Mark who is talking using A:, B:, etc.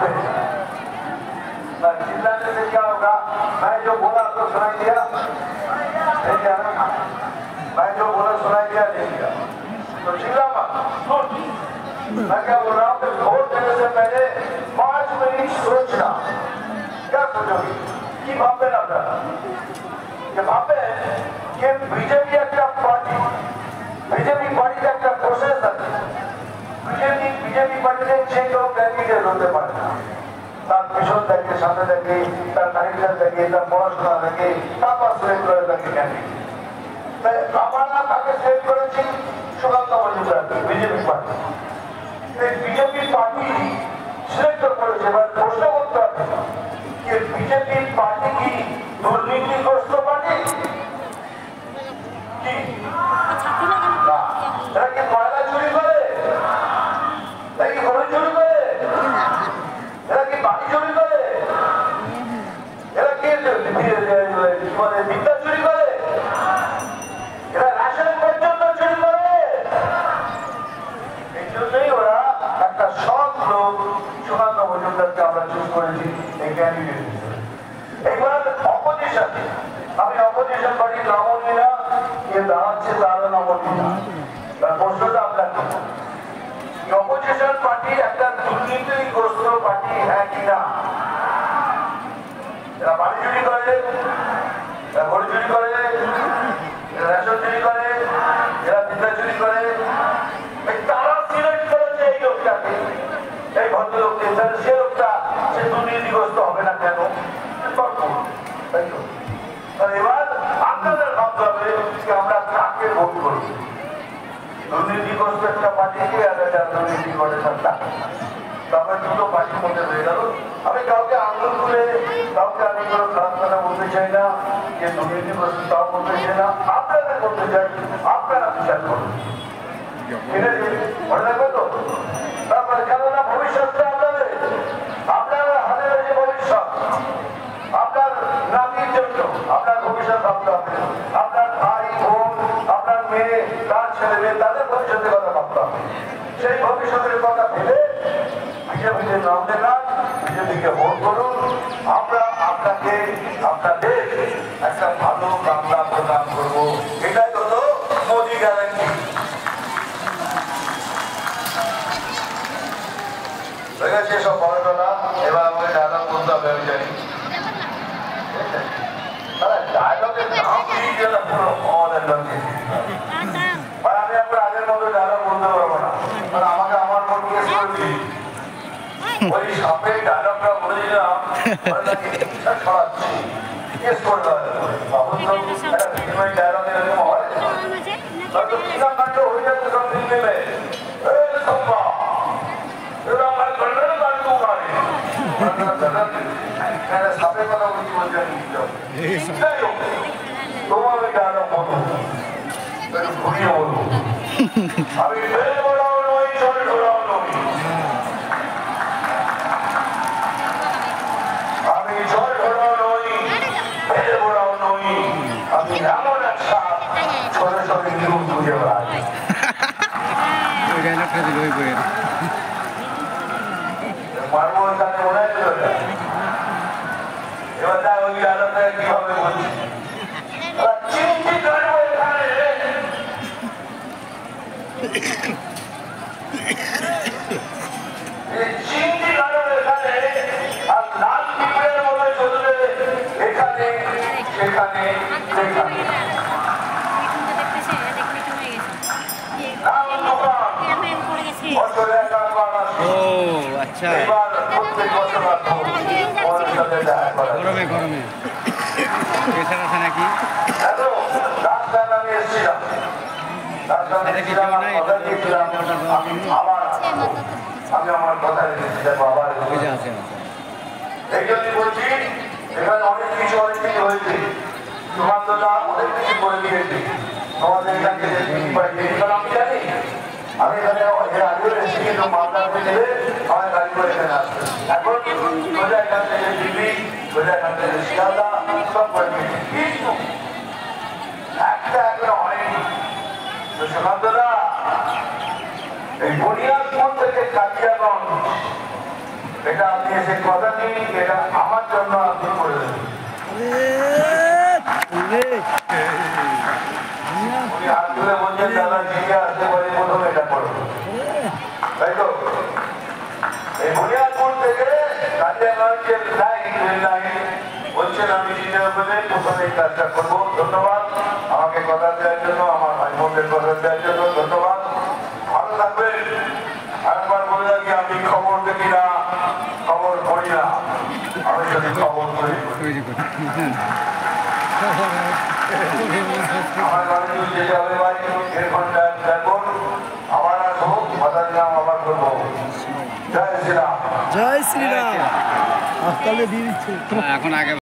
A: पे चिल्लाने से क्या होगा? मैं जो बोला तो सुनाई दिया नहीं दिया ना? मैं जो बोला सुनाई दिया नहीं दिया तो चिल्ला मत। मैं क्या बोल रहा हूँ कि वोट देने से पहले 5 मिनट सोचना। क्या सोचोगे कि भापे ना कि भापे कि बीजेपी एक पार्टी बीजेपी पार्टी का एक प्रोसेस আছে বিজেপি পার্টিতে যে কেউ ক্যান্ডিডেট হতে পারে না। তার পিছন থেকে সামনে থেকে তার কারিগর থেকে তার পড়াশোনা থেকে তারপর সিলেক্ট করে তাকে ক্যান্ডিডেট। তাই আমরা তাকে সিলেক্ট করেছি Sukanta Majumdar BJP party. BJP party select করেছে। এবার প্রশ্ন করতে হবে যে বিজেপি পার্টি কি দুর্নীতিগ্রস্ত পার্টি? কি এরা কি কয়লা চুরি করে? এরা কি গরু চুরি করে? এরা কি বাড়ি চুরি করে? এরা কি বিদ্যা চুরি করে? এরা রাশন পর্যন্ত চুরি করে? এই জন্যই ওরা একটা সৎ লোক সুকান্ত মজুমদারকে আমরা চুজ করেছি এই ক্যান্ডিডেট হিসেবে। এবার অপোজিশন, আমি অপোজিশন পার্টির নামও নিই না, কে দাঁড়াচ্ছে তারও নামও নিই না। প্রশ্নটা আপনার অপোজিশন পার্টি একটা দুর্নীতিগ্রস্ত পার্টি হ্যাঁ কি না? এরা বাড়ি চুরি করে, এরা গরু চুরি করে, এরা রেশন চুরি করে, এরা বিদ্যা চুরি করে। তারা সিলেক্ট করেছে এই লোকটাকে, এই ভদ্রলোককে। সে লোকটা সে দুর্নীতিগ্রস্ত হবে না কেন? এবার আপনাদের ভাবতে হবে যে আমরা কাকে ভোট করব। দুর্নীতিগ্রস্ত একটা পার্টিকে আর একটা দুর্নীতি করে সরকার, তারপরে দুটো পার্টির মধ্যে হয়ে গেল। আমি কাউকে আন্দোলন করে কাউকে আমি কোনো খারাপ কথা বলতে চাই না, যে দুর্নীতিগ্রস্ত তাও বলতে চাই না। আপনাদের বলতে চাই, আপনারা বিচার করুন। ঠিক আছে, মনে রাখবে তো? তারপরে কেননা ভবিষ্যৎটা আপনাদের, আপনার হাতে রয়েছে ভবিষ্যৎ। আপনার নাতির জন্য আপনার ভবিষ্যৎ ভাবতে হবে। আপনার ভাই বোন, আপনার মেয়ে, তার ছেলে মেয়ে, তাদের ভবিষ্যতের কথা ভাবতে হবে। সেই ভবিষ্যতের কথা ভেবে বিজেপিতে নাম দেখান, বিজেপিকে ভোট করুন। আমরা আপনাকে আপনাদের একটা ভালো বাংলা প্রদান করবো। এটাই হলো মোদি গ্যারান্টি। সেসব বড় না, এবার আমাকে ডায়লগ বলতে হবে। আমি জানি ডায়লগের নাম দিয়ে গেলে পুরো আমাদের লঙ্গে। আমি আপনার আগের মতো ডায়লগ বলতে পারবো না, কারণ আমাকে আমার মন কেস করেছি। ওই সাপে ডায়লগটা বলে দিলাম ছড়াচ্ছি, কেস করে দেওয়া একটা ফিল্মের ডায়লগ এরকম হয়, হয়তো কিনা কাণ্ড হয়ে যাচ্ছে সব ফিল্মে। সাপের কথা বলছি বলছি তোমার ডায়লগ বলবো, ঘুরিয়ে বলবো। আমি বেল বড়াও নই, জল ঢোড়াও নই, আমি জল ঢোড়াও নই, বেল বড়াও নই, আমি এমন এক সাপ ছোট ছোট নিরূপ খুঁজে বেড়াই। মারবো তাকে মনে হয় এবার তাই ওই ডায়লগটা কিভাবে বলছি। চিমটি কাটবো এখানে, চিমটি কাটবো এখানে, আর লাল পিঁপড়ের মতো চলবে এখানে সেখানে সেখানে। বছরে একবার আসবে। এবার প্রত্যেক বছর
B: গরমে গরমে আছে নাকি?
A: আমি এসেছিলাম, আমি আমার কথা রেখেছি। আবার এই জন্যই বলছি, এখানে অনেক কিছু হয়েছে। সুকান্তদা অনেক কিছু করে দিয়েছে আমাদের এখান থেকে। আমি জানি, আমি এখানে এর আগেও এসেছি, কিন্তু মালদা থেকে আমার গাড়ি করে এখানে আসবে। এখন সোজা এখান থেকে দিল্লি, সোজা এখান থেকে শিয়ালদা সব করে দিয়েছি, কিন্তু একটা একবার হয়নি। তো সুকান্তদা, এই বুনিয়াদপুর থেকে কালিয়াগঞ্জ এটা আপনি এসে কথা দিন, এটা আমার জন্য আপনি করে দেবেন। উনি হাত তুলে বলছেন দাদা জিকে আসতে পারি প্রথম এটা করো, তাই তো? এই বুনিয়াদপুর থেকে কালিয়াগঞ্জের লাইন বলছেন আমি জিনের উপরে প্রথমে এই কাজটা করবো। ধন্যবাদ আমাকে কথা দেওয়ার জন্য, আমার ভাই বোনদের কথা দেওয়ার জন্য ধন্যবাদ। ভালো থাকবেন। আরেকবার বলে রাখি, আমি খবর দেখি না, খবর করি না, আমি যদি খবর করি। আমার বাড়ি যে যাবে ভাই 1.5 ঘন্টা দেখুন, আবার আসবো, কথা দিলাম আবার করবো। জয় শ্রীরাম।
C: জয় শ্রীরাম। আজকালে দিয়ে দিচ্ছে
B: এখন আগে